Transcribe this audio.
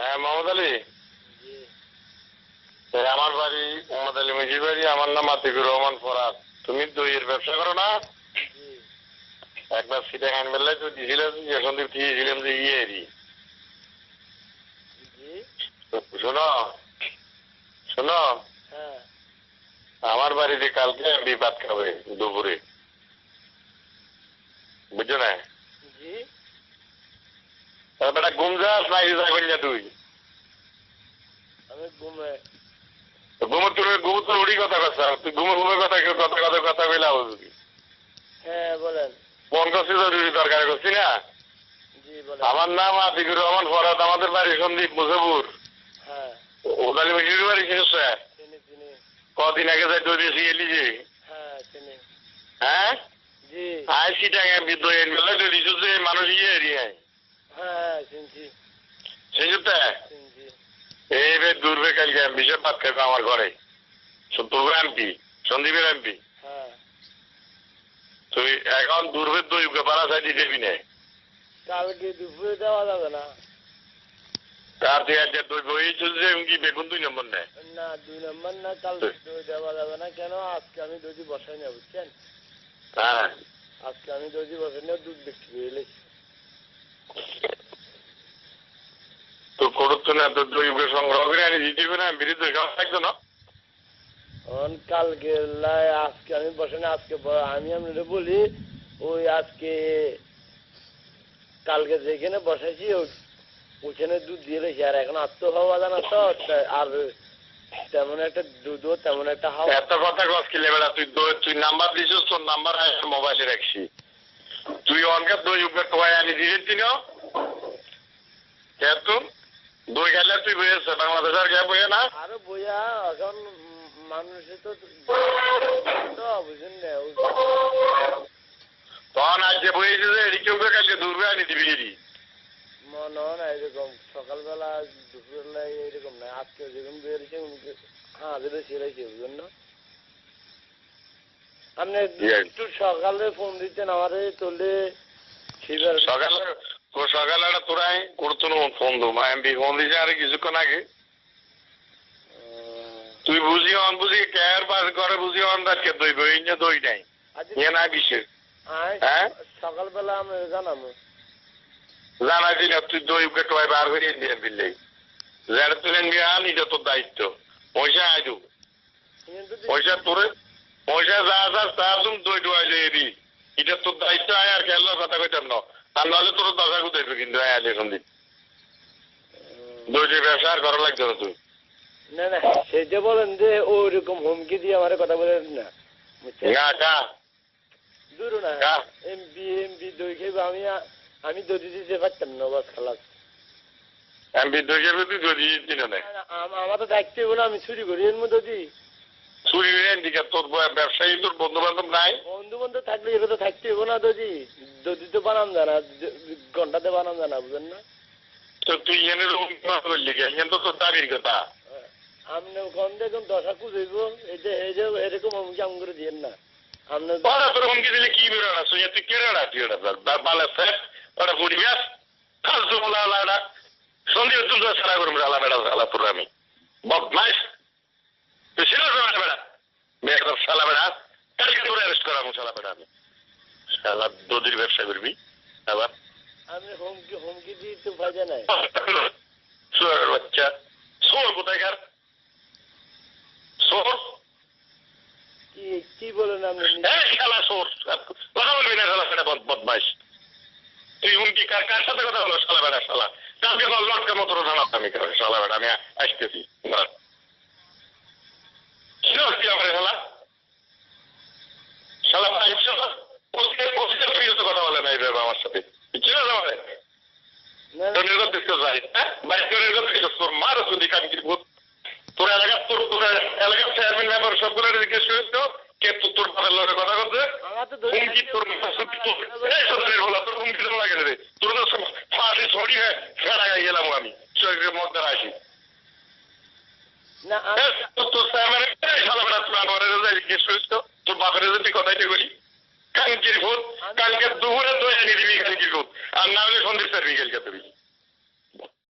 হ্যাঁ, মোহাম্মদ আলী। আমার বাড়ি মোহাম্মদ আলী মুজির বাড়ি। আমার নাম আতিকুর রহমান ফরাদ। তুমি দইয়ের ব্যবসা করো না? একবার সিটে হ্যান্ড বেলায় তো দিয়েছিলাম, এখন দিয়েছিলাম যে ইয়েরি। শোনো শোনো, আমার বাড়িতে কালকে বিপাত খাবে দুপুরে, বুঝছো না? বেটা ঘুম যাস না যাবেন না তুই? ঘুমের তোর উড়ি কথা কথা, তুই ঘুমের কথা কথা কথা কথা বলে আবি। হ্যাঁ বলেন। ফোন করছি জরুরি দরকার করছি না? আমার নাম আতিকুর রহমান ফরাদ। আমাদের বাড়ি সন্দীপ মুজফুর। হ্যাঁ ওদালি মুজির বাড়ি চিনিস? কদিন আগে যাই দই দিয়েছি এলি যে। হ্যাঁ আয় সিটাঙ্গে দই মেলা দই দিছো যে মানুষ ইয়ে এরিয়ায়। চিনতে এই দূরবে কালকে বিশাল ভাত খাবো আমার ঘরে। তোর এমপি সন্দীপের এমপি। তুই এখন দূরবের দই পাড়া সাইডে দেবি না? কালকে দুপুরে দেওয়া যাবে না। তার তুই আজ দই বইয়েছিস যে কি বেগুন 2 নম্বর নেয় না? 2 নম্বর না, কালকে দই দেওয়া যাবে না। কেন? আজকে আমি দই বসাই না, বুঝছেন? হ্যাঁ আজকে আমি দই বসাই না, দুধ বিক্রি এলেছি। তো করত না তোর দই সংগ্রহ করে আনি দিতে হবে না? বিরুদ্ধে খাওয়া থাকতো না কালকে আজকে আমি বসে না। আজকে আমি আপনাদের বলি, ওই আজকে কালকে যেখানে বসাইছি ওখানে দুধ দিয়ে রেখে, আর এখন আত্ম হওয়া জানা তো, আর তেমন একটা দুধও তেমন একটা হাওয়া। এত কথা কস কি লেবেলা? তুই নাম্বার দিছিস, তোর নাম্বার মোবাইলে রাখছি। তুই অনকার দই উপরে টোয়াই আনি দিয়েছি না? দই খেলে তুই বইয়েছে বাংলাদেশ আর কে বইয়ে না? আরো বইয়া এখন মানুষে তো বুঝেন না। তখন আজকে বইয়েছে যে এদিকে উপরে কালকে দূরবে আনি দিবি এরি মনে হয় না এরকম সকালবেলা দুপুরবেলা এরকম না। আজকে যেরকম বেরিয়েছে হ্যাঁ বেরোছে বুঝলেন না? আপনি একটু সকালে ফোন দিচ্ছেন আমারে তোলে সকালে একটা তোরাই করতো না ফোন দো এমপি ফোন দিছে আর কিছুক্ষণ আগে। তুই বুঝি অন বুঝি কেয়ার পাস করে বুঝি অন দাঁড়কে দই বই দই নাই না বিশেষ। হ্যাঁ সকালবেলা আমি জানাবো জানাইছি না? তুই দই টোয়াই বার করে দিয়ে দিলে যারা তুলেন গিয়ে আন, এটা তোর দায়িত্ব। পয়সা আইদু পয়সা তোরে পয়সা যা যা তা তুমি দই টোয়াই দিয়ে দি, এটা তোর দায়িত্ব। আয় আর খেয়াল কথা কইতাম না, আর নাহলে তোর দশা গুদাইবে কিন্তু। আয় সন্দীপ দই যে ব্যবসা আর করা লাগছে না তুই। না না সেটা বলেন যে ওইরকম হুমকি দিয়ে আমার কথা বলেন না, দূর না। এমপি এমপি দই খাইব, আমি দই দিতে পারতাম না, বাস খালাস। এমপি দই খাইবে তুই দই দিতি না? আমার তো দায়িত্ব বলে আমি চুরি করি এর মধ্যে দি চুরি করে তোর ব্যবসায়ী তোর বন্ধু বান্ধব নাই? বন্ধু বান্ধব থাকলে এগুলো তো থাকতে হবো না। দদি তো বানাম জানা, ঘন্টাতে বানাম জানা, বুঝলেন না? তো তুই এনে করলি কেন? তো তোর দাবির কথা। আপনি ওখান থেকে দশা খুঁজব, এই যে এরকম হুমকি আম করে দিয়েন না। আপনার তোর হুমকি দিলে কি বেরোনা? তুই কেনা তুই ওটা বালেছে ওটা পরিবেশ ফালতু বলা সন্ধি তুই সারা করবো আলা বেড়া আলা তোর আমি বদমাইশ। তুই ছিল বেড়া বেড়া সালা বেড়া কালকে তোর অ্যারেস্ট করাবো সালা বেড়া আমি। সালা দদির ব্যবসা করবি আবার? আপনি হুমকি দিয়ে তো ফায়দা নাই। সোর বাচ্চা, সোর কোথায়কার সোর? কি বলেন আপনি? শালা সোর কথা বলবি না শালা বেড়া বদমাইশ। তুই হুমকি কার সাথে কথা বলো শালা বেড়া? শালা কালকে লটকা মতো জানাস আমি শালা বেড়া আমি আসতেছি। কথা বলে না এইভাবে আমার সাথে তোর মার তোর এলাকার তোর এলাকার চেয়ারম্যান মেম্বার সবগুলো জিজ্ঞেস করেছিল কে তোর বাবার লড়ে কথা বলছে হুমকি তোর তোর হুমকি লাগে রে তোর তো ফাঁসি ছড়ি হ্যাঁ ফেরা গেলাম আমি মধ্যে আসি তোর চেয়ারম্যান জিজ্ঞেস করেছিল তোর বাপের তুই কথাইতে করি কালকে দুপুরে দই এনে দিবি কালকে আর না হলে সন্ধ্যে বিকেল কে তুমি